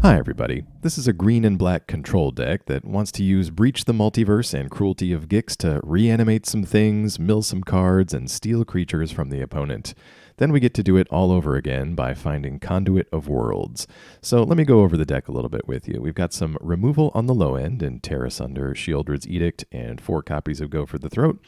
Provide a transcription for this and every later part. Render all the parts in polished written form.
Hi everybody, this is a green and black control deck that wants to use Breach the Multiverse and Cruelty of Gix to reanimate some things, mill some cards, and steal creatures from the opponent. Then we get to do it all over again by finding Conduit of Worlds. So let me go over the deck a little bit with you. We've got some removal on the low end in Tear Asunder, Sheoldred's Edict, and 4 copies of Go for the Throat.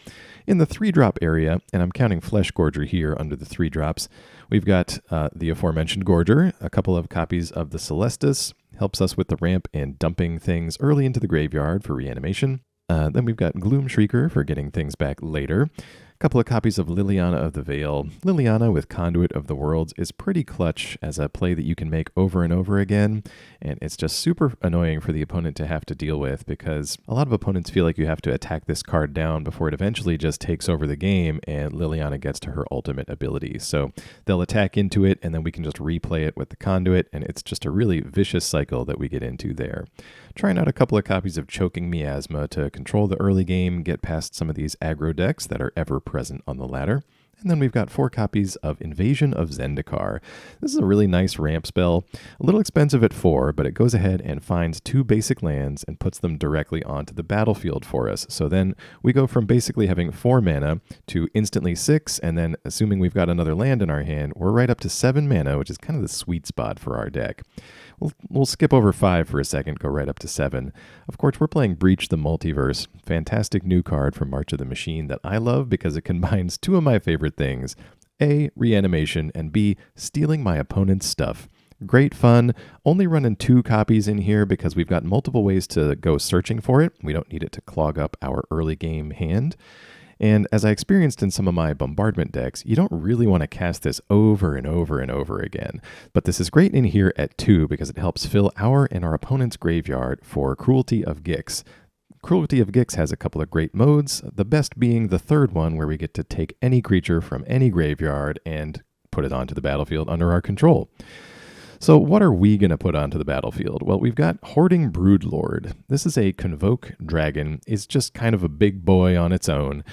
In the 3-drop area, and I'm counting Fleshgorger here under the 3 drops, we've got the aforementioned Gorger, a couple of copies of the Celestus, helps us with the ramp and dumping things early into the graveyard for reanimation. Then we've got Gloomshrieker for getting things back later. A couple of copies of Liliana of the Veil. Liliana with Conduit of the Worlds is pretty clutch as a play that you can make over and over again, and it's just super annoying for the opponent to have to deal with because a lot of opponents feel like you have to attack this card down before it eventually just takes over the game and Liliana gets to her ultimate ability. So they'll attack into it and then we can just replay it with the Conduit, and it's just a really vicious cycle that we get into there. Trying out a couple of copies of Choking Miasma to control the early game, get past some of these aggro decks that are ever present on the ladder. And then we've got 4 copies of Invasion of Zendikar. This is a really nice ramp spell. A little expensive at 4, but it goes ahead and finds 2 basic lands and puts them directly onto the battlefield for us. So then we go from basically having 4 mana to instantly 6, and then assuming we've got another land in our hand, we're right up to 7 mana, which is kind of the sweet spot for our deck. We'll skip over 5 for a second, go right up to 7. Of course, we're playing Breach the Multiverse. Fantastic new card from March of the Machine that I love because it combines 2 of my favorite things. A, reanimation, and B, stealing my opponent's stuff. Great fun. Only running 2 copies in here because we've got multiple ways to go searching for it. We don't need it to clog up our early game hand. And as I experienced in some of my bombardment decks, you don't really want to cast this over and over and over again. But this is great in here at 2 because it helps fill our and our opponent's graveyard for Cruelty of Gix. Cruelty of Gix has a couple of great modes, the best being the 3rd one where we get to take any creature from any graveyard and put it onto the battlefield under our control. So what are we going to put onto the battlefield? Well, we've got Hoarding Broodlord. This is a Convoke Dragon. It's just kind of a big boy on its own.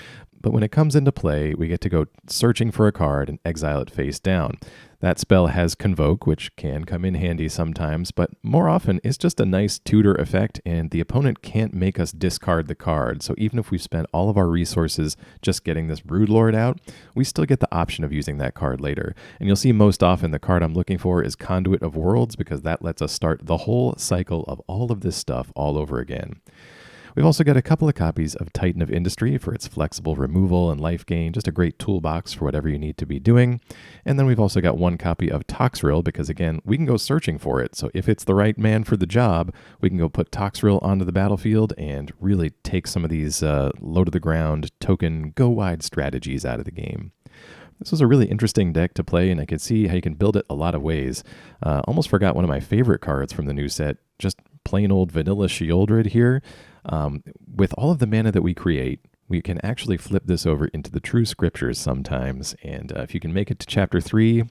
But when it comes into play, we get to go searching for a card and exile it face down. That spell has Convoke, which can come in handy sometimes, but more often it's just a nice tutor effect, and the opponent can't make us discard the card. So even if we spent all of our resources just getting this Broodlord out, we still get the option of using that card later. And you'll see most often the card I'm looking for is Conduit of Worlds because that lets us start the whole cycle of all of this stuff all over again. We've also got a couple of copies of Titan of Industry for its flexible removal and life gain, just a great toolbox for whatever you need to be doing. And then we've also got 1 copy of Toxrill because, again, we can go searching for it. So if it's the right man for the job, we can go put Toxrill onto the battlefield and really take some of these low-to-the-ground token go-wide strategies out of the game. This was a really interesting deck to play, and I could see how you can build it a lot of ways. Almost forgot one of my favorite cards from the new set, just plain old vanilla Sheoldred here. With all of the mana that we create, we can actually flip this over into the true scriptures sometimes, and if you can make it to chapter 3,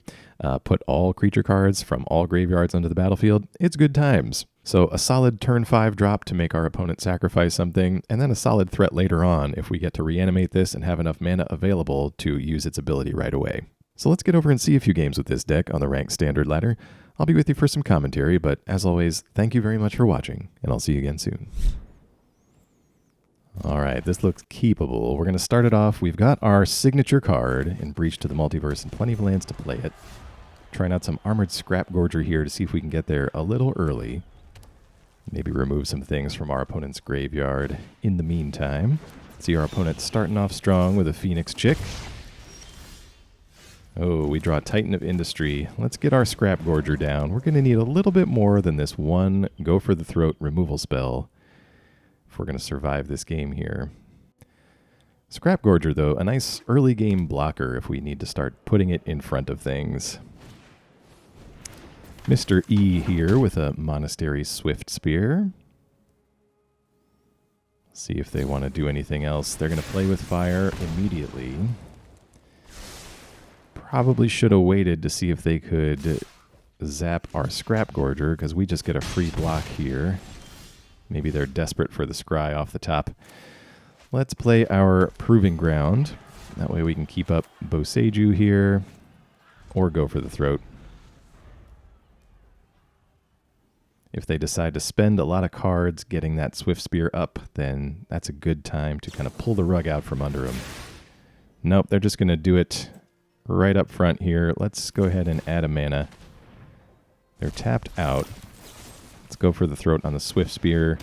put all creature cards from all graveyards onto the battlefield, it's good times. So a solid turn 5 drop to make our opponent sacrifice something, and then a solid threat later on if we get to reanimate this and have enough mana available to use its ability right away. So let's get over and see a few games with this deck on the ranked standard ladder. I'll be with you for some commentary, but as always, thank you very much for watching, and I'll see you again soon. All right, this looks keepable. We're going to start it off. We've got our signature card in Breach to the Multiverse and plenty of lands to play it. Trying out some Armored Scrapgorger here to see if we can get there a little early. Maybe remove some things from our opponent's graveyard in the meantime. See our opponent starting off strong with a Phoenix Chick. Oh, we draw Titan of Industry. Let's get our Scrapgorger down. We're going to need a little bit more than this 1 Go for the Throat removal spell if we're going to survive this game here. Scrapgorger, though, a nice early game blocker if we need to start putting it in front of things. Mr. E here with a Monastery Swift Spear. See if they want to do anything else. They're going to play with fire immediately. Probably should have waited to see if they could zap our Scrapgorger because we just get a free block here. Maybe they're desperate for the scry off the top. Let's play our Proving Ground. That way we can keep up Boseiju here or Go for the Throat. If they decide to spend a lot of cards getting that Swift Spear up, then that's a good time to kind of pull the rug out from under them. Nope, they're just going to do it right up front here. Let's go ahead and add a mana. They're tapped out. Let's go for the throat on the Swift Spear.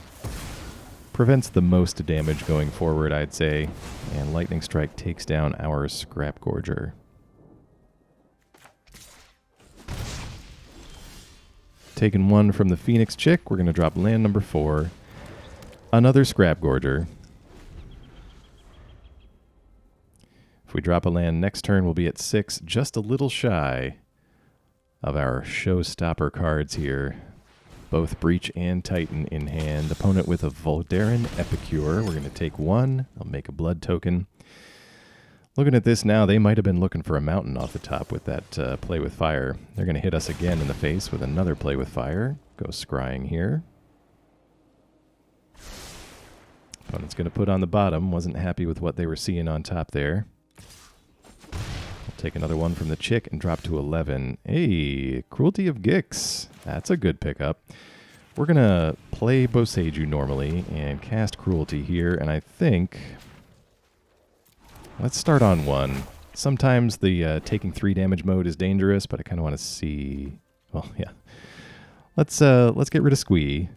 Prevents the most damage going forward, I'd say. And Lightning Strike takes down our Scrapgorger. Taking one from the Phoenix Chick, we're going to drop land number 4. Another Scrapgorger. If we drop a land next turn, we'll be at 6, just a little shy of our showstopper cards here. Both Breach and Titan in hand. Opponent with a Voldaren Epicure. We're going to take 1. I'll make a blood token. Looking at this now, they might have been looking for a mountain off the top with that play with fire. They're going to hit us again in the face with another play with fire. Go scrying here. Opponent's going to put on the bottom. Wasn't happy with what they were seeing on top there. We'll take another one from the Chick and drop to 11. Hey, Cruelty of Gix. That's a good pickup. We're going to play Boseiju normally and cast Cruelty here, and I think... Let's start on 1. Sometimes the taking 3 damage mode is dangerous, but I kind of want to see... Well, yeah. Let's get rid of Squee.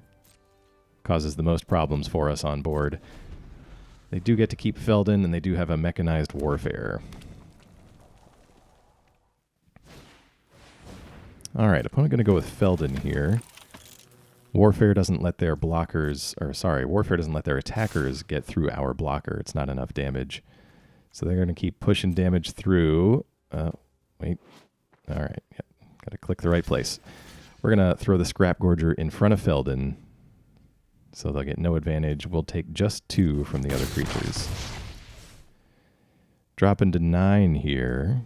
Causes the most problems for us on board. They do get to keep Feldon, and they do have a Mechanized Warfare. Alright, opponent going to go with Feldon here. Warfare doesn't let their blockers... Or, sorry, Warfare doesn't let their attackers get through our blocker. It's not enough damage. So they're going to keep pushing damage through. Wait. All right. Yep. Got to click the right place. We're going to throw the Scrapgorger in front of Feldon. So they'll get no advantage. We'll take just 2 from the other creatures. Dropping to 9 here.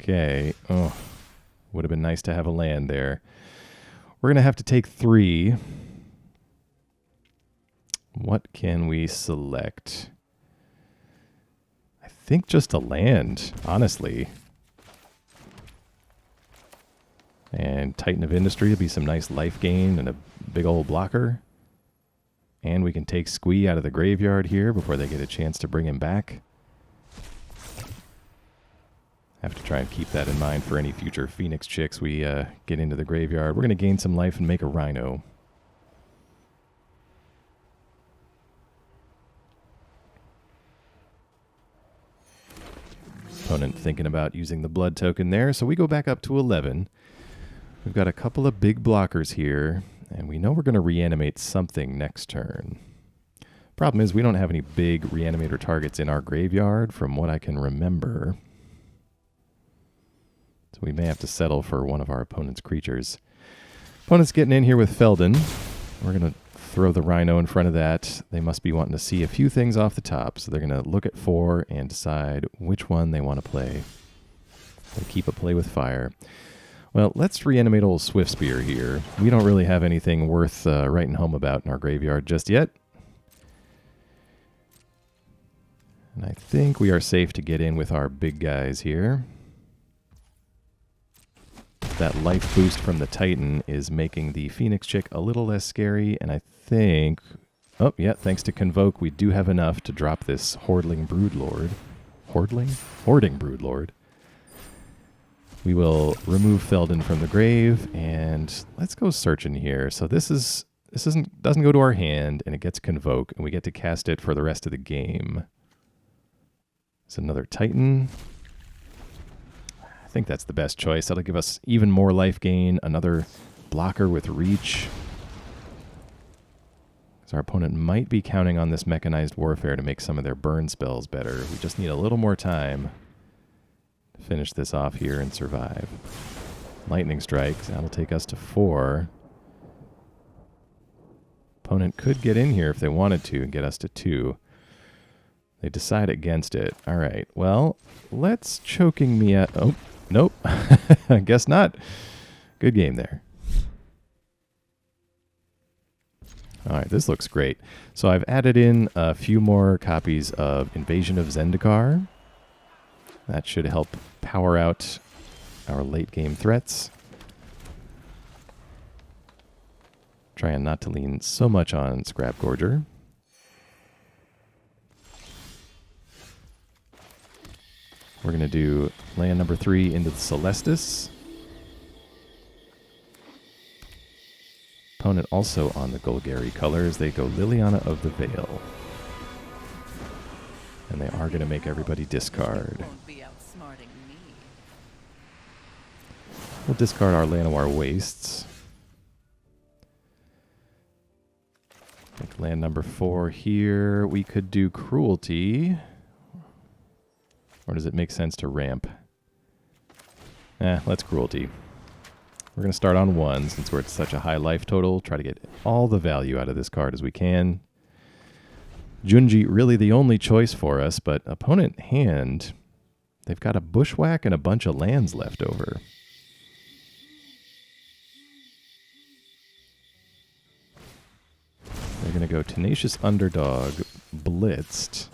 Okay. Oh, would have been nice to have a land there. We're going to have to take 3. What can we select? I think just a land, honestly. And Titan of Industry will be some nice life gain and a big old blocker. And we can take Squee out of the graveyard here before they get a chance to bring him back. Have to try and keep that in mind for any future Phoenix Chicks we get into the graveyard. We're going to gain some life and make a Rhino. Opponent thinking about using the blood token there, so we go back up to 11. We've got a couple of big blockers here, and we know we're going to reanimate something next turn. Problem is we don't have any big reanimator targets in our graveyard from what I can remember. So we may have to settle for one of our opponent's creatures. Opponent's getting in here with Feldon. We're going to throw the Rhino in front of that. They must be wanting to see a few things off the top, so they're going to look at 4 and decide which one they want to play. They keep a play with fire. Well, let's reanimate old Swift Spear here. We don't really have anything worth writing home about in our graveyard just yet. And I think we are safe to get in with our big guys here. That life boost from the Titan is making the Phoenix Chick a little less scary, and I think... Oh, yeah, thanks to Convoke, we do have enough to drop this Hoarding Broodlord. Hoarding Broodlord. We will remove Feldon from the grave, and let's go searching here. So this doesn't go to our hand, and it gets Convoke, and we get to cast it for the rest of the game. It's another Titan. I think that's the best choice. That'll give us even more life gain, another blocker with reach. So our opponent might be counting on this Mechanized Warfare to make some of their burn spells better. We just need a little more time to finish this off here and survive. Lightning Strike, that'll take us to 4. Opponent could get in here if they wanted to and get us to 2. They decide against it. All right, well, let's Choking Miasma. Oh, nope. I guess not. Good game there. All right, this looks great. So I've added in a few more copies of Invasion of Zendikar. That should help power out our late game threats. Trying not to lean so much on Scrapgorger. We're going to do land number 3 into the Celestus. Opponent also on the Golgari colors. They go Liliana of the Veil. And they are going to make everybody discard. We'll discard our Llanowar Wastes. Like land number 4 here. We could do Cruelty. Or does it make sense to ramp? Let's Cruelty. We're going to start on 1 since we're at such a high life total. Try to get all the value out of this card as we can. Junji, really the only choice for us, but opponent hand, they've got a Bushwhack and a bunch of lands left over. They're going to go Tenacious Underdog, Blitzed,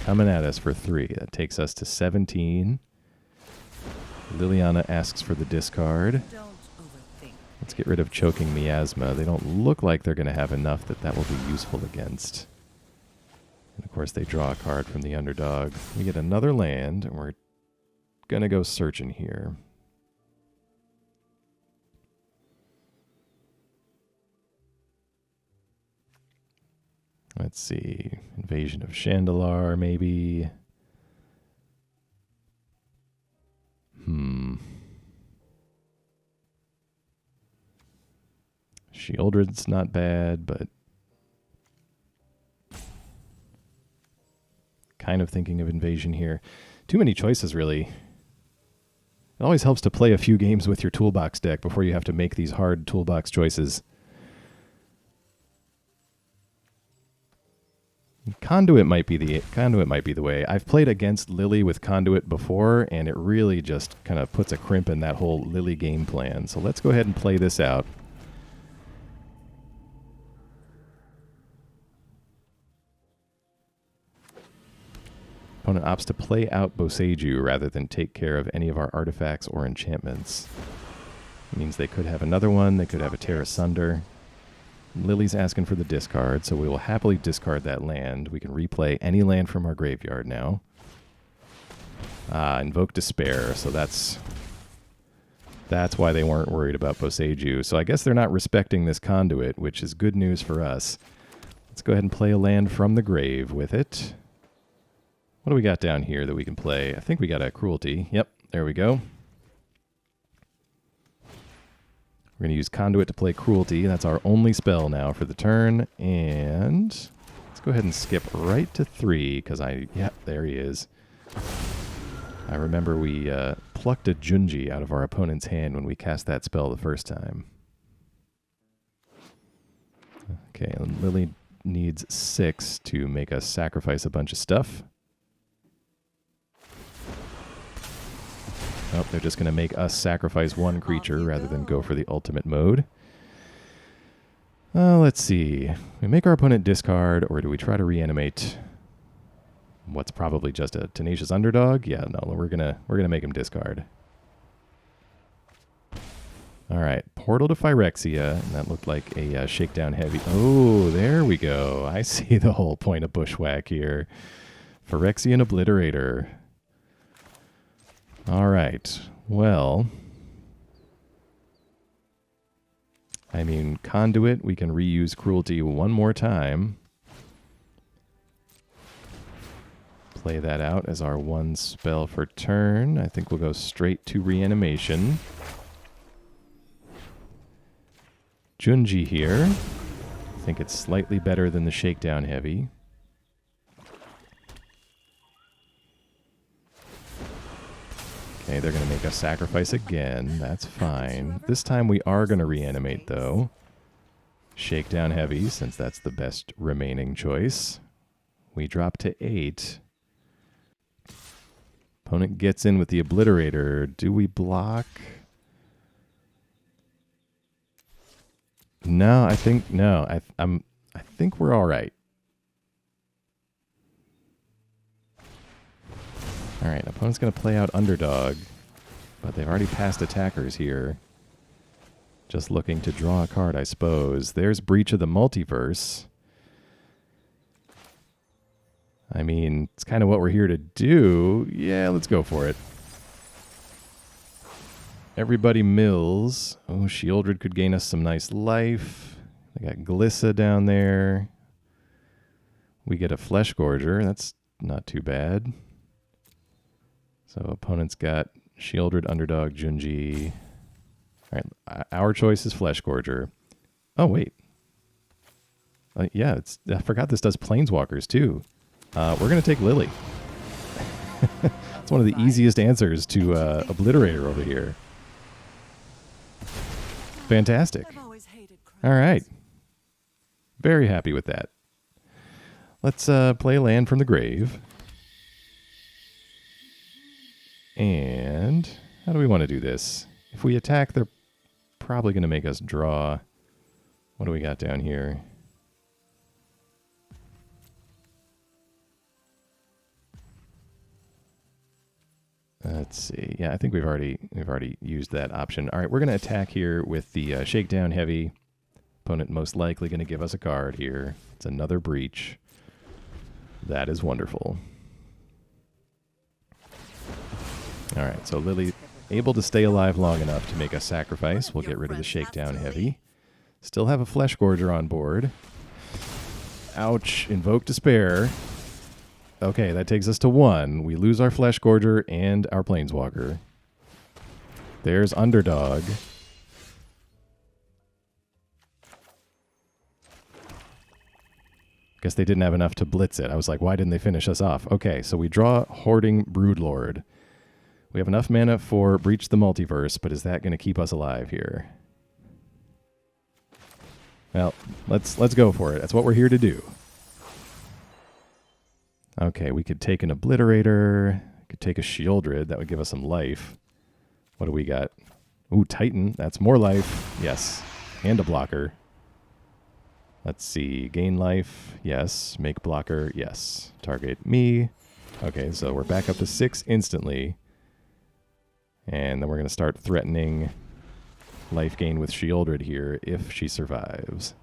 coming at us for 3. That takes us to 17. Liliana asks for the discard. Let's get rid of Choking Miasma. They don't look like they're going to have enough that will be useful against. And of course, they draw a card from the underdog. We get another land, and we're going to go searching here. Let's see. Invasion of Zendikar, maybe. Sheoldred's not bad, but kind of thinking of Invasion here. Too many choices, really. It always helps to play a few games with your toolbox deck before you have to make these hard toolbox choices. Conduit might be the way. I've played against Lily with Conduit before, and it really just kind of puts a crimp in that whole Lily game plan. So let's go ahead and play this out. Opponent opts to play out Boseiju rather than take care of any of our artifacts or enchantments. It means they could have another one. They could have a Tear Asunder. Lily's asking for the discard, so we will happily discard that land. We can replay any land from our graveyard now. Invoke Despair, so that's why they weren't worried about Boseiju. So I guess they're not respecting this Conduit, which is good news for us. Let's go ahead and play a land from the grave with it. What do we got down here that we can play? I think we got a Cruelty. Yep, there we go. We're going to use Conduit to play Cruelty. That's our only spell now for the turn. And let's go ahead and skip right to 3, because there he is. I remember we plucked a Junji out of our opponent's hand when we cast that spell the first time. Okay, Lily needs 6 to make us sacrifice a bunch of stuff. Oh, they're just going to make us sacrifice 1 creature rather than go for the ultimate mode. Let's see. We make our opponent discard, or do we try to reanimate what's probably just a Tenacious Underdog? Yeah, no, we're gonna make him discard. All right, Portal to Phyrexia, and that looked like a Shakedown Heavy. Oh, there we go. I see the whole point of Bushwhack here. Phyrexian Obliterator. All right, well, I mean, Conduit, we can reuse Cruelty 1 more time. Play that out as our 1 spell for turn. I think we'll go straight to Reanimation. Junji here. I think it's slightly better than the Shakedown Heavy. Okay, they're going to make us sacrifice again. That's fine. This time we are going to reanimate, though. Shakedown Heavy, since that's the best remaining choice. We drop to 8. Opponent gets in with the Obliterator. Do we block? No, I think no. I think we're all right. All right, opponent's going to play out Underdog, but they've already passed attackers here. Just looking to draw a card, I suppose. There's Breach of the Multiverse. I mean, it's kind of what we're here to do. Yeah, let's go for it. Everybody mills. Oh, Sheoldred could gain us some nice life. They got Glissa down there. We get a Fleshgorger. That's not too bad. So opponent's got Sheoldred, Underdog, Junji. All right, our choice is Fleshgorger. Oh, wait. Yeah, I forgot this does Planeswalkers, too. We're going to take Lily. It's one of the easiest answers to Obliterator over here. Fantastic. All right. Very happy with that. Let's play a land from the grave. And how do we want to do this? If we attack, they're probably going to make us draw. What do we got down here? Let's see. Yeah, I think we've already used that option. All right, we're going to attack here with the Shakedown Heavy. Opponent most likely going to give us a card here. It's another Breach. That is wonderful. All right, so Lily able to stay alive long enough to make a sacrifice. We'll get rid of the Shakedown Heavy. Still have a Fleshgorger on board. Ouch. Invoke Despair. Okay, that takes us to 1. We lose our Fleshgorger and our Planeswalker. There's Underdog. Guess they didn't have enough to blitz it. I was like, why didn't they finish us off? Okay, so we draw Hoarding Broodlord. We have enough mana for Breach the Multiverse, but is that going to keep us alive here? Well, let's go for it. That's what we're here to do. Okay, we could take an Obliterator. Could take a Sheoldred. That would give us some life. What do we got? Ooh, Titan. That's more life. Yes. And a blocker. Let's see. Gain life. Yes. Make blocker. Yes. Target me. Okay, so we're back up to 6 instantly. And then we're going to start threatening life gain with Sheoldred here if she survives.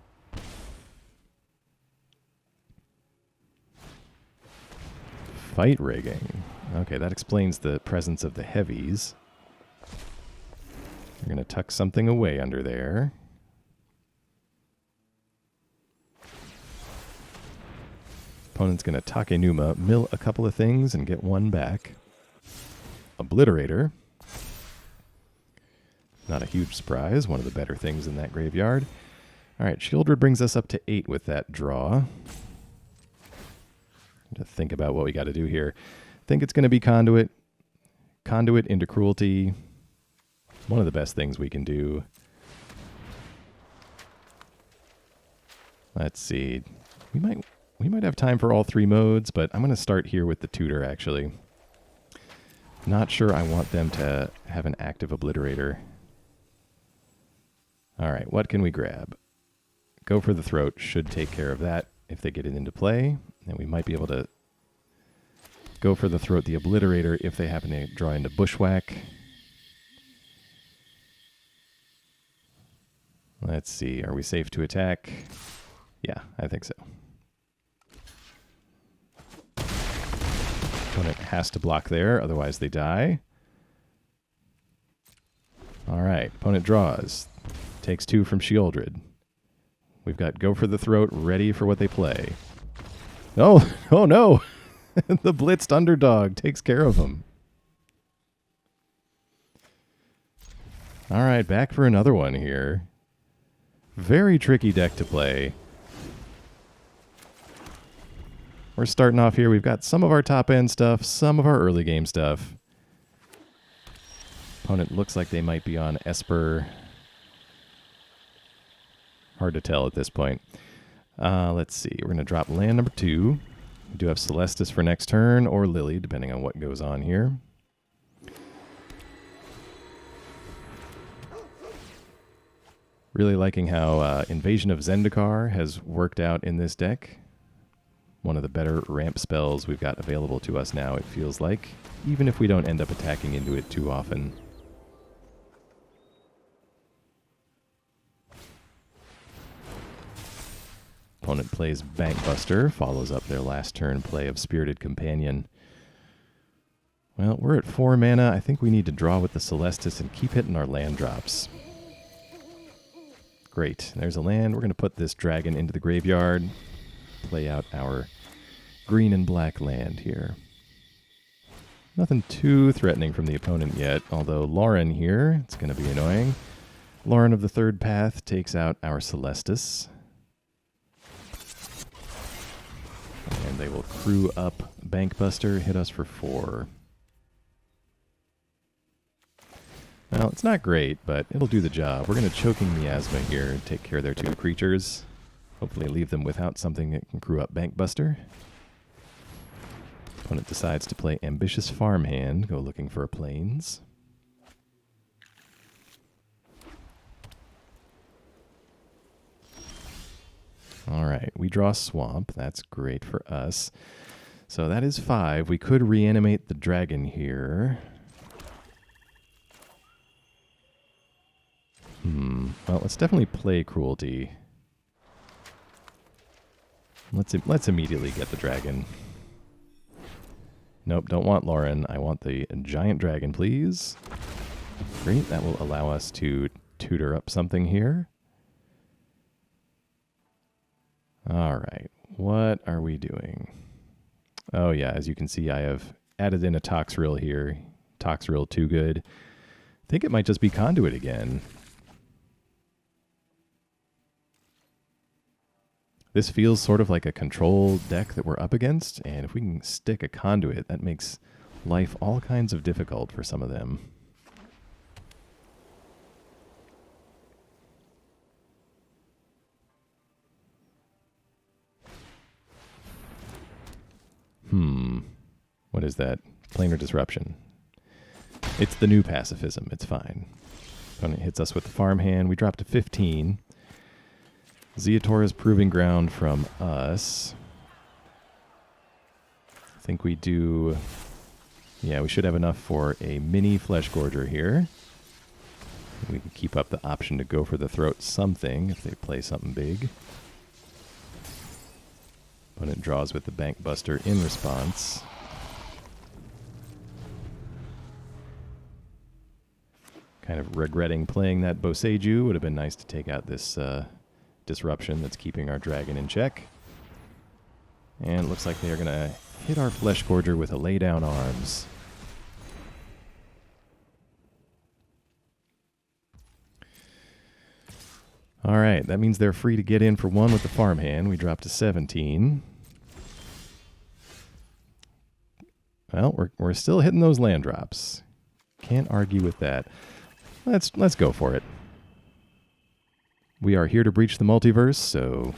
Fight rigging. Okay, that explains the presence of the heavies. We're going to tuck something away under there. Opponent's going to Takenuma, mill a couple of things and get 1 back. Obliterator. Not a huge surprise. One of the better things in that graveyard. All right, Sheoldred brings us up to 8 with that draw. To think about what we got to do here. I think it's going to be Conduit. Conduit into Cruelty. One of the best things we can do. Let's see. We might have time for all 3 modes, but I'm going to start here with the Tutor, actually. Not sure I want them to have an active Obliterator. All right, what can we grab? Go for the Throat should take care of that if they get it into play. And we might be able to go for the Throat, the Obliterator, if they happen to draw into Bushwhack. Let's see, are we safe to attack? Yeah, I think so. Opponent has to block there, otherwise they die. All right, opponent draws. Takes 2 from Sheoldred. We've got Go for the Throat ready for what they play. Oh, oh no! The blitzed Underdog takes care of him. All right, back for another one here. Very tricky deck to play. We're starting off here. We've got some of our top-end stuff, some of our early game stuff. Opponent looks like they might be on Esper. Hard to tell at this point. Let's see. We're going to drop land number 2. We do have Celestus for next turn, or Lily, depending on what goes on here. Really liking how Invasion of Zendikar has worked out in this deck. One of the better ramp spells we've got available to us now, it feels like, even if we don't end up attacking into it too often. Opponent plays Bankbuster, follows up their last turn play of Spirited Companion. Well, we're at 4 mana. I think we need to draw with the Celestus and keep hitting our land drops. Great. There's a land. We're going to put this dragon into the graveyard. Play out our green and black land here. Nothing too threatening from the opponent yet, although Lauren here, it's going to be annoying. Lauren of the Third Path takes out our Celestus. And they will crew up Bankbuster, hit us for 4. Well, it's not great, but it'll do the job. We're going to Choking Miasma here and take care of their 2 creatures. Hopefully leave them without something that can crew up Bankbuster. Opponent decides to play Ambitious Farmhand, go looking for a Plains. Alright, we draw Swamp. That's great for us. So that is 5. We could reanimate the dragon here. Well, let's definitely play Cruelty. Let's immediately get the dragon. Nope, don't want Lauren. I want the giant dragon, please. Great, that will allow us to tutor up something here. Alright, what are we doing? Oh yeah, as you can see, I have added in a Toxrill here. Toxrill too good. I think it might just be Conduit again. This feels sort of like a control deck that we're up against, and if we can stick a Conduit, that makes life all kinds of difficult for some of them. What is that? Planar Disruption. It's the new pacifism. It's fine. Opponent hits us with the farmhand. We drop to 15. Ziatora's Proving Ground from us. I think we do... Yeah, we should have enough for a mini Fleshgorger here. We can keep up the option to go for the throat something if they play something big. Opponent draws with the Bankbuster in response. Kind of regretting playing that Boseiju. Would have been nice to take out this disruption that's keeping our dragon in check. And it looks like they are going to hit our Fleshgorger with a Lay Down Arms. Alright, that means they're free to get in for 1 with the farmhand. We drop to 17. Well, we're still hitting those land drops. Can't argue with that. Let's go for it. We are here to breach the multiverse, so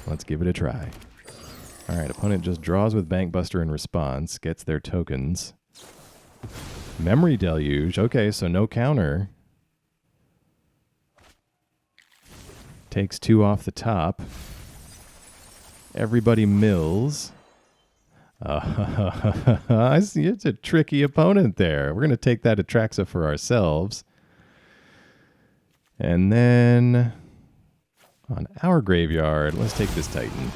let's give it a try. Alright, opponent just draws with Bankbuster in response, gets their tokens. Memory Deluge, okay, so no counter. Takes 2 off the top. Everybody mills. I see it's a tricky opponent there. We're going to take that Atraxa for ourselves. And then on our graveyard, let's take this Titan.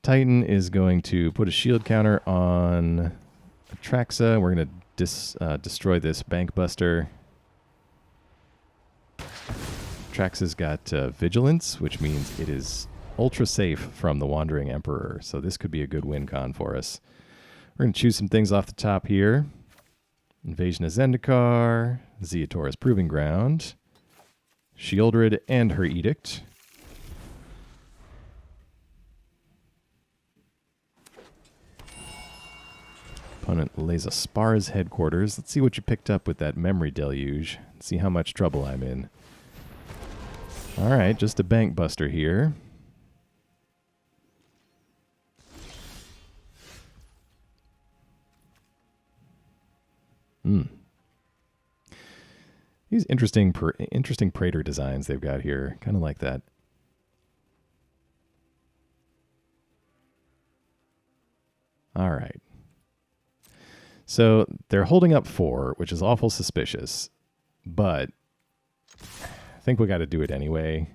Titan is going to put a shield counter on Atraxa. We're going to destroy this Bankbuster. Atraxa's got Vigilance, which means it is ultra safe from the Wandering Emperor, so this could be a good win con for us. We're going to choose some things off the top here. Invasion of Zendikar, Ziatora's Proving Ground, Sheoldred and her Edict. Opponent lays a Spar's Headquarters. Let's see what you picked up with that Memory Deluge. See how much trouble I'm in. Alright, just a Bankbuster here. These interesting Praetor designs they've got here. Kind of like that. All right. So they're holding up 4, which is awful suspicious. But think we got to do it anyway.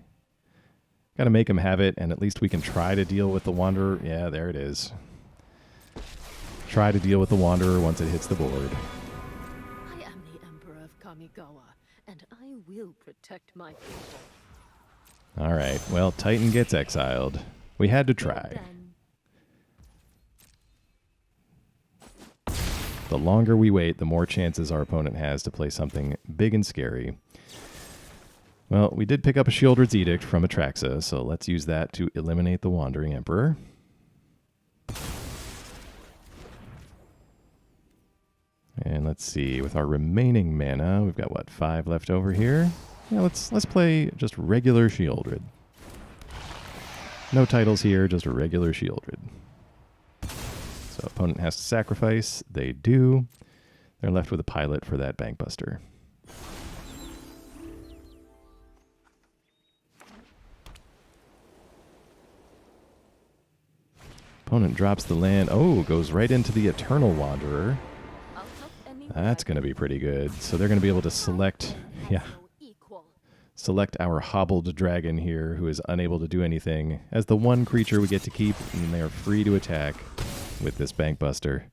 Got to make him have it, and at least we can try to deal with the Wanderer. Yeah, there it is. Try to deal with the Wanderer once it hits the board. I am the Emperor of Kamigawa, and I will protect my people. All right, well, Titan gets exiled. We had to try. The longer we wait, the more chances our opponent has to play something big and scary. Well, we did pick up a Sheoldred's Edict from Atraxa, so let's use that to eliminate the Wandering Emperor. And let's see, with our remaining mana, we've got, what, 5 left over here? Yeah, let's play just regular Sheoldred. No titles here, just a regular Sheoldred. So opponent has to sacrifice. They do. They're left with a pilot for that Bankbuster. Opponent drops the land. Oh, goes right into the Eternal Wanderer. That's going to be pretty good. So they're going to be able to select, select our hobbled dragon here, who is unable to do anything, as the one creature we get to keep, and they are free to attack with this Bankbuster.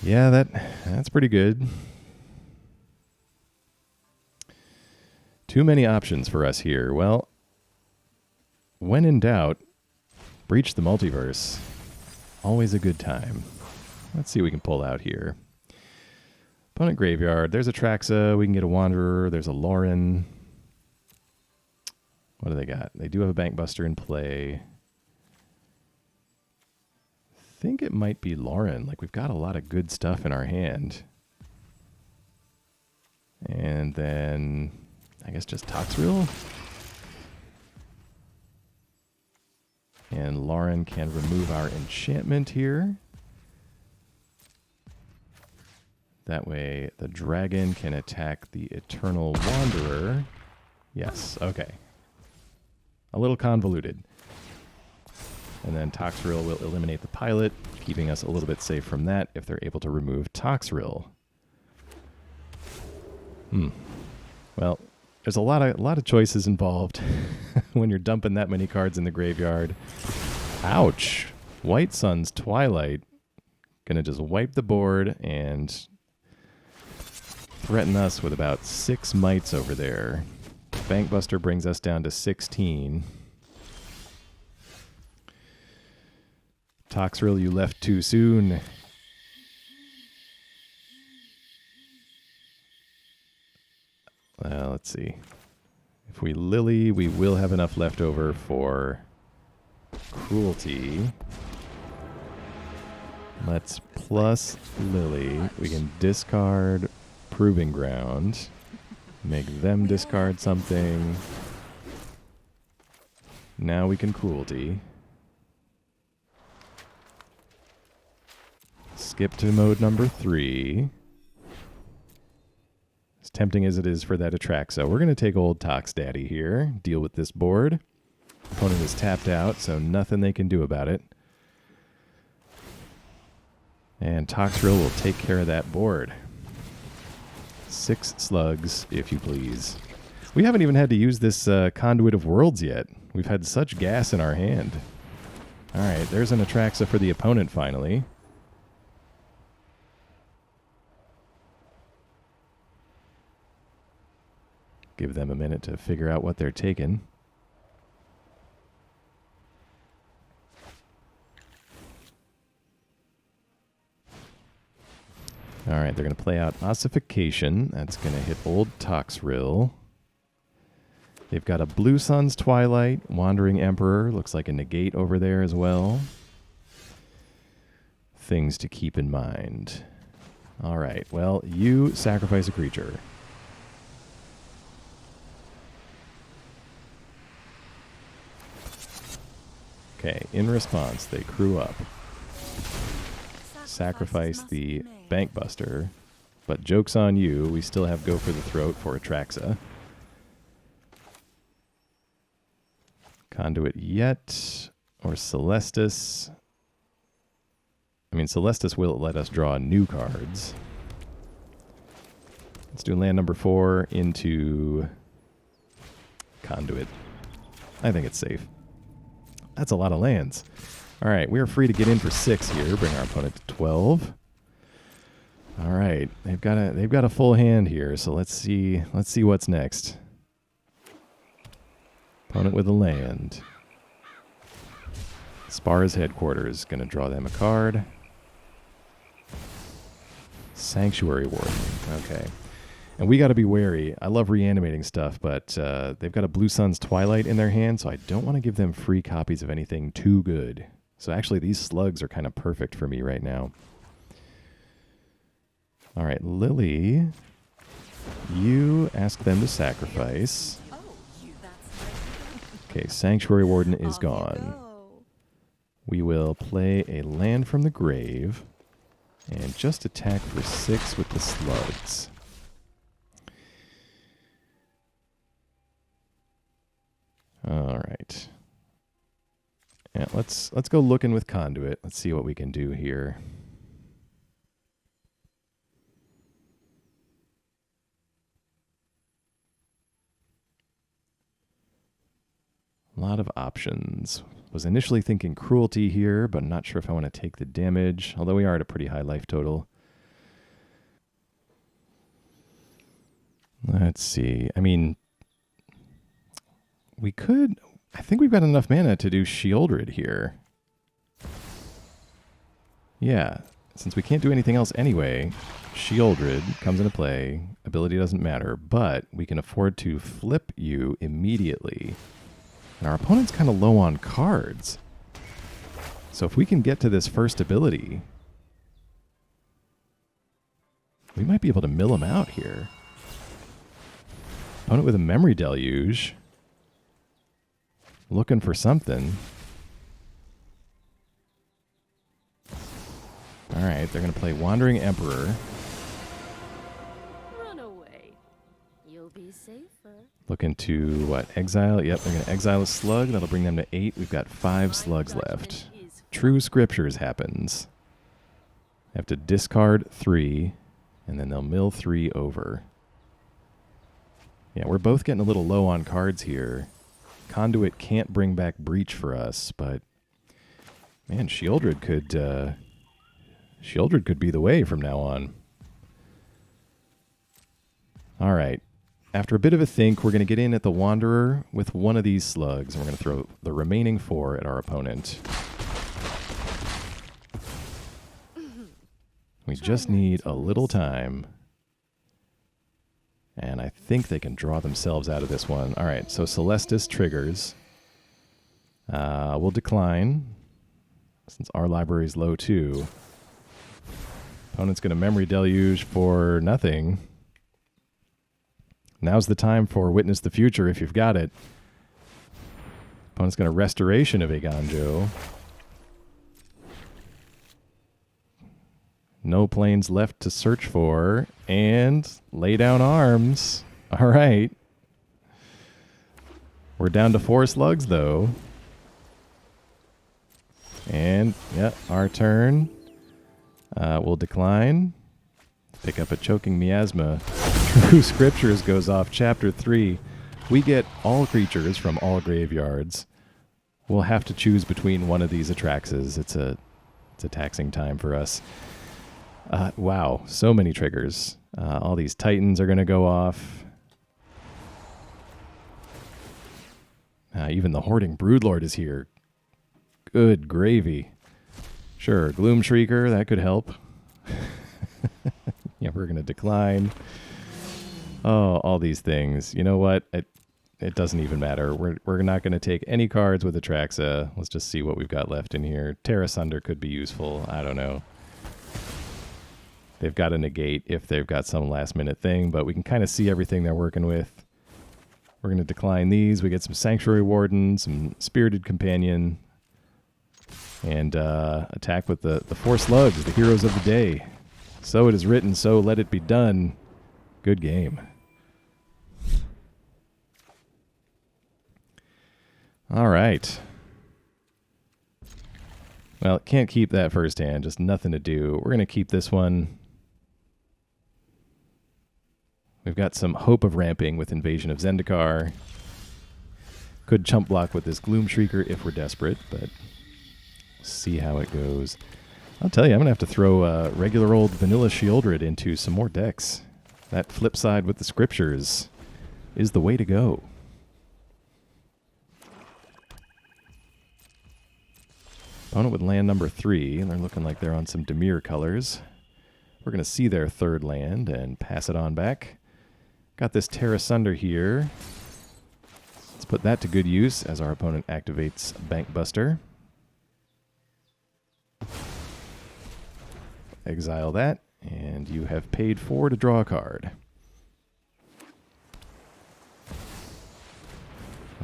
Yeah, that's pretty good. Too many options for us here. Well, when in doubt, Breach the Multiverse. Always a good time. Let's see what we can pull out here. Opponent graveyard. There's a Atraxa. We can get a Wanderer. There's a Lauren. What do they got? They do have a Bankbuster in play. I think it might be Lauren. Like, we've got a lot of good stuff in our hand. And then, I guess just Toxrill. And Lauren can remove our enchantment here. That way the dragon can attack the Eternal Wanderer. Yes, okay. A little convoluted. And then Toxrill will eliminate the pilot, keeping us a little bit safe from that if they're able to remove Toxrill. Well, there's a lot of choices involved when you're dumping that many cards in the graveyard. Ouch! White Sun's Twilight. Gonna just wipe the board and threaten us with about 6 mites over there. Bankbuster brings us down to 16. Toxrill, you left too soon. Let's see. If we Lily, we will have enough left over for Cruelty. Let's plus Lily. We can discard Proving Ground. Make them discard something. Now we can Cruelty. Skip to mode number 3. As tempting as it is for that Atraxa, we're going to take old Tox Daddy here, deal with this board. Opponent is tapped out, so nothing they can do about it. And Toxrill will take care of that board. 6 slugs, if you please. We haven't even had to use this Conduit of Worlds yet. We've had such gas in our hand. Alright, there's an Atraxa for the opponent finally. Give them a minute to figure out what they're taking. All right, they're going to play out Ossification. That's going to hit old Toxrill. They've got a Blue Sun's Twilight, Wandering Emperor. Looks like a negate over there as well. Things to keep in mind. All right, well, you sacrifice a creature. Okay, in response, they crew up. Sacrifice the Bankbuster, but joke's on you, we still have Go for the Throat for Atraxa. Conduit yet, or Celestus. I mean, Celestus will let us draw new cards. Let's do land number 4 into Conduit. I think it's safe. That's a lot of lands. All right, we are free to get in for 6 here. Bring our opponent to 12. All right, they've got a full hand here, so let's see what's next. Opponent with a land. Spar's Headquarters, going to draw them a card. Sanctuary Warden, okay. And we got to be wary. I love reanimating stuff, but they've got a Blue Sun's Twilight in their hand, so I don't want to give them free copies of anything too good. So actually, these slugs are kind of perfect for me right now. All right, Lily, you ask them to sacrifice. Okay, Sanctuary Warden is gone. We will play a land from the grave and just attack for 6 with the slugs. All right. Yeah, let's go looking with Conduit. Let's see what we can do here. A lot of options. Was initially thinking Cruelty here, but not sure if I want to take the damage, although we are at a pretty high life total. Let's see. I mean, we could... I think we've got enough mana to do Sheoldred here. Yeah, since we can't do anything else anyway, Sheoldred comes into play. Ability doesn't matter, but we can afford to flip you immediately. And our opponent's kind of low on cards. So if we can get to this first ability, we might be able to mill him out here. Opponent with a Memory Deluge. Looking for something. Alright, they're going to play Wandering Emperor. Run away. You'll be safer. Looking to, what, exile? Yep, they're going to exile a slug. That'll bring them to 8. We've got 5 slugs left. True Scriptures happens. Have to discard 3, and then they'll mill 3 over. Yeah, we're both getting a little low on cards here. Conduit can't bring back Breach for us, but man, Sheoldred could be the way from now on. All right. After a bit of a think, we're going to get in at the Wanderer with one of these slugs, and we're going to throw the remaining 4 at our opponent. We just need a little time. And I think they can draw themselves out of this one. All right, so Celestus triggers. We'll decline, since our library is low too. Opponent's going to Memory Deluge for nothing. Now's the time for Witness the Future if you've got it. Opponent's going to Restoration of Eiganjo. No planes left to search for. And lay down arms. All right. We're down to 4 slugs, though. And, yeah, our turn. We'll decline. Pick up a Choking Miasma. True Scriptures goes off. Chapter 3. We get all creatures from all graveyards. We'll have to choose between one of these Atraxes. It's a taxing time for us. Wow, so many triggers. All these Titans are going to go off. Even the Hoarding Broodlord is here. Good gravy. Sure, Gloomshrieker, that could help. Yeah, we're going to decline. Oh, all these things. You know what? It doesn't even matter. We're not going to take any cards with Atraxa. Let's just see what we've got left in here. Tear Asunder could be useful. I don't know. They've got to negate if they've got some last-minute thing, but we can kind of see everything they're working with. We're going to decline these. We get some Sanctuary Warden, some Spirited Companion, and attack with the 4 slugs, the heroes of the day. So it is written, so let it be done. Good game. All right. Well, can't keep that first hand, just nothing to do. We're going to keep this one. We've got some hope of ramping with Invasion of Zendikar. Could chump block with this Gloomshrieker if we're desperate, but see how it goes. I'll tell you, I'm going to have to throw regular old vanilla Sheoldred into some more decks. That flip side with the scriptures is the way to go. Opponent with land number 3, and they're looking like they're on some Dimir colors. We're going to see their third land and pass it on back. Got this Tear Asunder here. Let's put that to good use as our opponent activates Bankbuster. Exile that, and you have paid 4 to draw a card.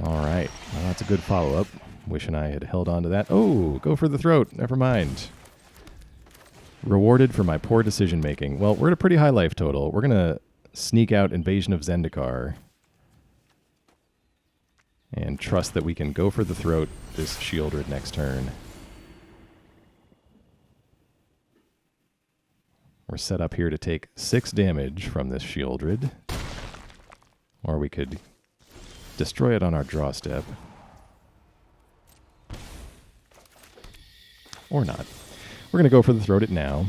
All right, well, that's a good follow-up. Wishing I had held on to that. Oh, go for the throat. Never mind. Rewarded for my poor decision-making. Well, we're at a pretty high life total. We're going to sneak out Invasion of Zendikar and trust that we can go for the throat this Sheoldred next turn. We're set up here to take 6 damage from this Sheoldred. Or we could destroy it on our draw step. Or not. We're going to go for the throat it now.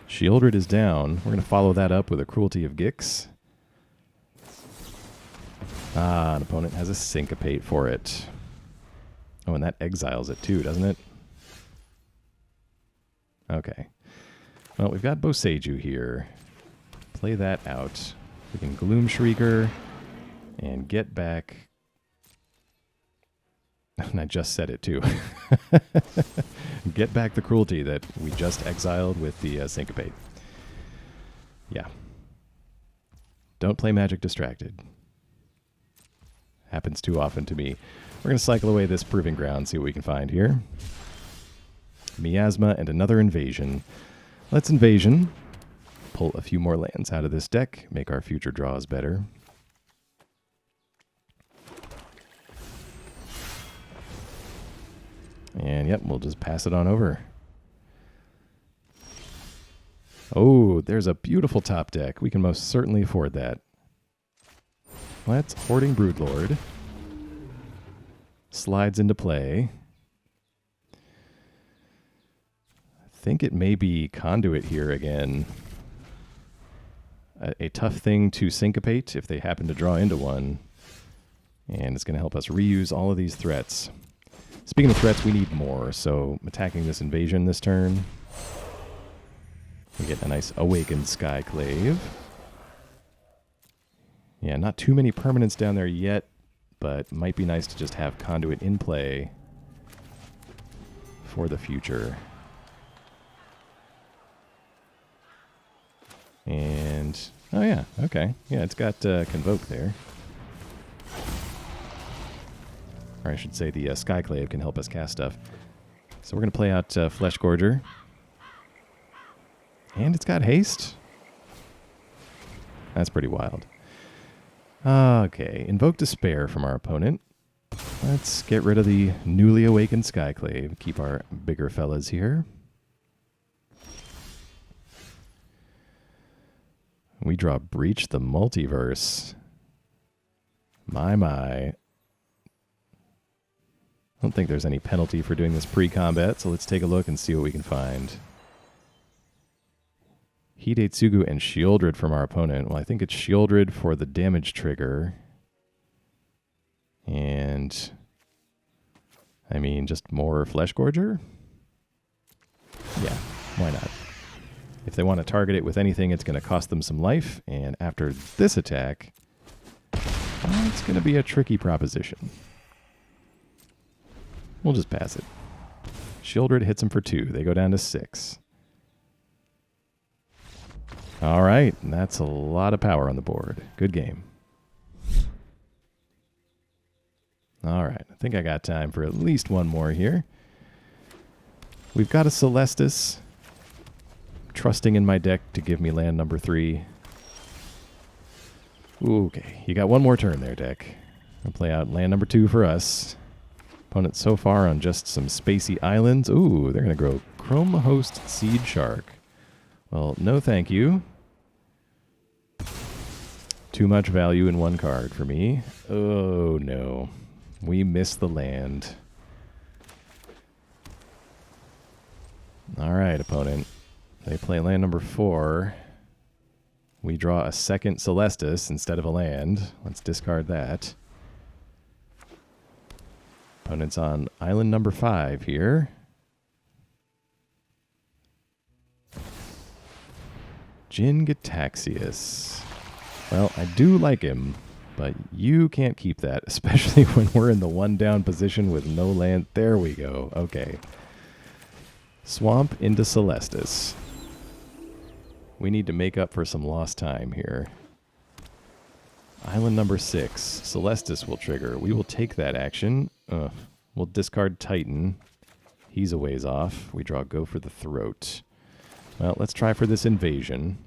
Sheoldred is down. We're going to follow that up with a Cruelty of Gix. An opponent has a Syncopate for it. Oh, and that exiles it too, doesn't it? Okay. Well, we've got Boseiju here. Play that out. We can Gloomshrieker and get back. And I just said it too. Get back the Cruelty that we just exiled with the Syncopate. Yeah. Don't play Magic Distracted. Happens too often to me. We're going to cycle away this Proving Ground, see what we can find here. Miasma and another Invasion. Let's Invasion. Pull a few more lands out of this deck, make our future draws better. And yep, we'll just pass it on over. Oh, there's a beautiful top deck. We can most certainly afford that. Let's Hoarding Broodlord. Slides into play. I think it may be Conduit here again. A tough thing to syncopate if they happen to draw into one. And it's going to help us reuse all of these threats. Speaking of threats, we need more. So attacking this Invasion this turn. We get a nice Awakened Skyclave. Yeah, not too many permanents down there yet, but might be nice to just have Conduit in play for the future. And, oh yeah, okay. Yeah, it's got Convoke there. Or I should say the Skyclave can help us cast stuff. So we're going to play out Fleshgorger. And it's got haste. That's pretty wild. Okay, Invoke Despair from our opponent. Let's get rid of the newly awakened Skyclave. Keep our bigger fellas here. We draw Breach the Multiverse. My. I don't think there's any penalty for doing this pre-combat, so let's take a look and see what we can find. Hidetsugu and Sheoldred from our opponent. Well, I think it's Sheoldred for the damage trigger. And, I mean, just more Fleshgorger? Yeah, why not? If they want to target it with anything, it's going to cost them some life. And after this attack, it's going to be a tricky proposition. We'll just pass it. Sheoldred hits them for 2. They go down to 6. All right, and that's a lot of power on the board. Good game. All right, I think I got time for at least one more here. We've got a Celestus. Trusting in my deck to give me land number 3. Ooh, okay, you got one more turn there, deck. I'll play out land number 2 for us. Opponent so far on just some spacey islands. Ooh, they're going to grow Chrome Host Seed Shark. Well, no thank you. Too much value in one card for me. Oh, no. We missed the land. All right, opponent. They play land number 4. We draw a second Celestus instead of a land. Let's discard that. Opponent's on island number 5 here. Jin Gitaxias. Well, I do like him, but you can't keep that, especially when we're in the 1-down position with no land. There we go. Okay. Swamp into Celestus. We need to make up for some lost time here. Island number 6. Celestus will trigger. We will take that action. We'll discard Titan. He's a ways off. We draw Go for the Throat. Well, let's try for this invasion.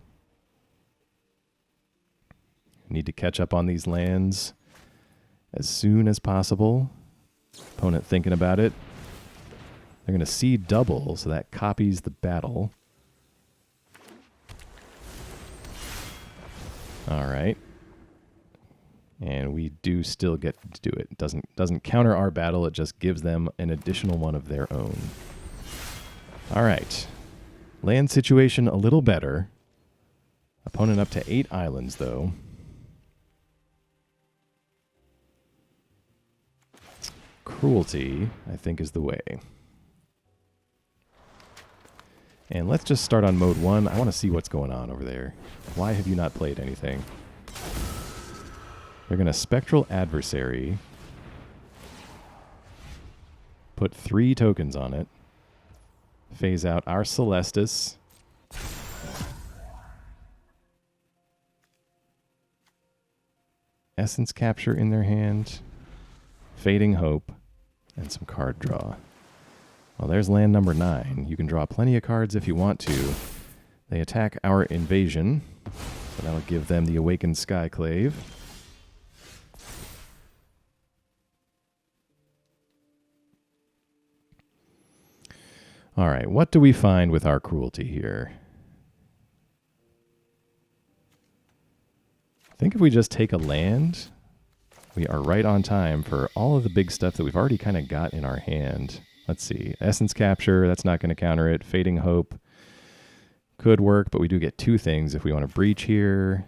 Need to catch up on these lands as soon as possible. Opponent thinking about it. They're going to seed double, so that copies the battle. All right. And we do still get to do it. It doesn't counter our battle, it just gives them an additional one of their own. All right. Land situation a little better. Opponent up to 8 islands, though. Cruelty, I think, is the way. And let's just start on mode 1. I want to see what's going on over there. Why have you not played anything? They're going to Spectral Adversary. Put 3 tokens on it. Phase out our Celestus. Essence Capture in their hand. Fading Hope. And some card draw. Well, there's land number 9. You can draw plenty of cards if you want to. They attack our invasion. So that'll give them the Awakened Skyclave. All right, what do we find with our Cruelty here? I think if we just take a land, we are right on time for all of the big stuff that we've already kind of got in our hand. Let's see. Essence Capture, that's not going to counter it. Fading Hope could work, but we do get 2 things if we want to breach here.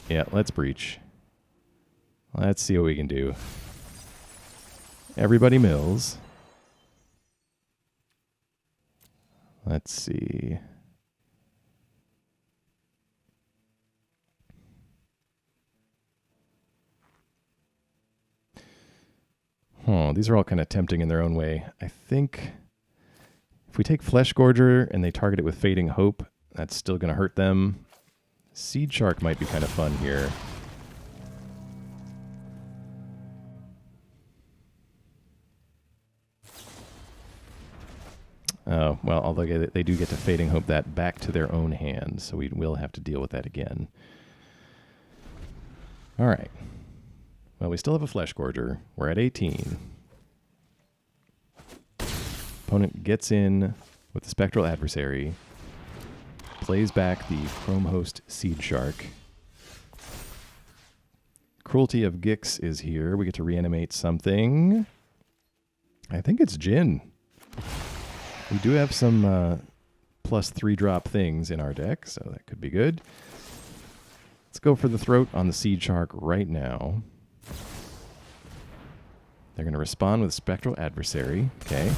Yeah, let's breach. Let's see what we can do. Everybody mills. Let's see. These are all kind of tempting in their own way. I think if we take Fleshgorger and they target it with Fading Hope, that's still going to hurt them. Seed Shark might be kind of fun here. Oh, well, although they do get to Fading Hope that back to their own hand, so we will have to deal with that again. All right. Well, we still have a Fleshgorger. We're at 18. Opponent gets in with the Spectral Adversary. Plays back the Chrome Host Seed Shark. Cruelty of Gix is here. We get to reanimate something. I think it's Jin. We do have some plus 3-drop things in our deck, so that could be good. Let's go for the Throat on the Seed Shark right now. They're going to respond with Spectral Adversary. Okay.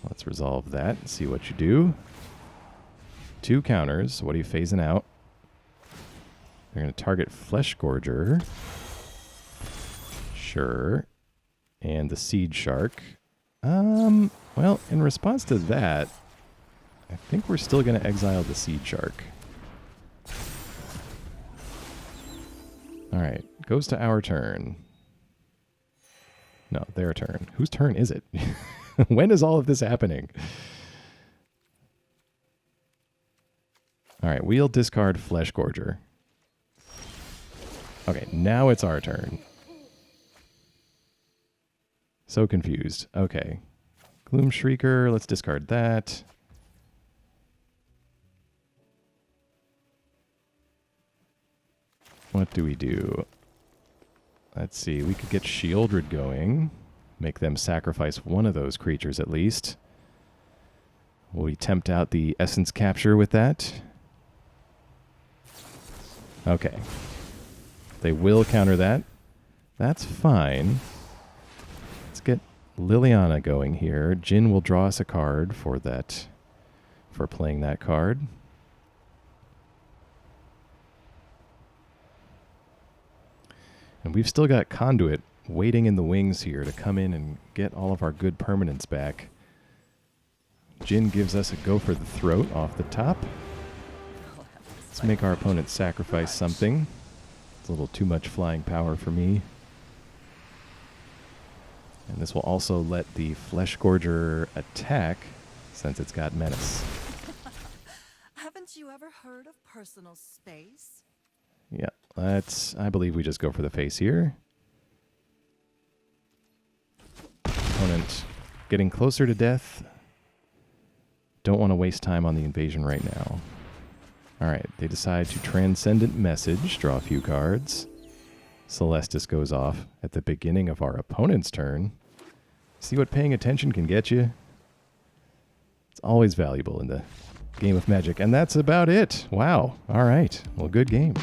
Let's resolve that and see what you do. 2 counters. What are you phasing out? They're going to target Fleshgorger. Sure. And the Seed Shark. Well, in response to that, I think we're still going to exile the Seed Shark. All right. Goes to our turn. No, their turn. Whose turn is it? When is all of this happening? All right, we'll discard Fleshgorger. Okay, now it's our turn. So confused. Okay. Gloomshrieker, let's discard that. What do we do? Let's see, we could get Sheoldred going. Make them sacrifice one of those creatures at least. Will we tempt out the essence capture with that? Okay. They will counter that. That's fine. Let's get Liliana going here. Jin will draw us a card for that, for playing that card. And we've still got Conduit waiting in the wings here to come in and get all of our good permanents back. Jin gives us a go for the throat off the top. Let's make our opponent sacrifice something. It's a little too much flying power for me. And this will also let the Fleshgorger attack since it's got menace. Haven't you ever heard of personal space? Yeah, I believe we just go for the face here. Opponent getting closer to death. Don't want to waste time on the invasion right now. Alright, they decide to Transcendent Message, draw a few cards. Celestus goes off at the beginning of our opponent's turn. See what paying attention can get you? It's always valuable in the game of Magic. And that's about it. Wow. Alright. Well, good game.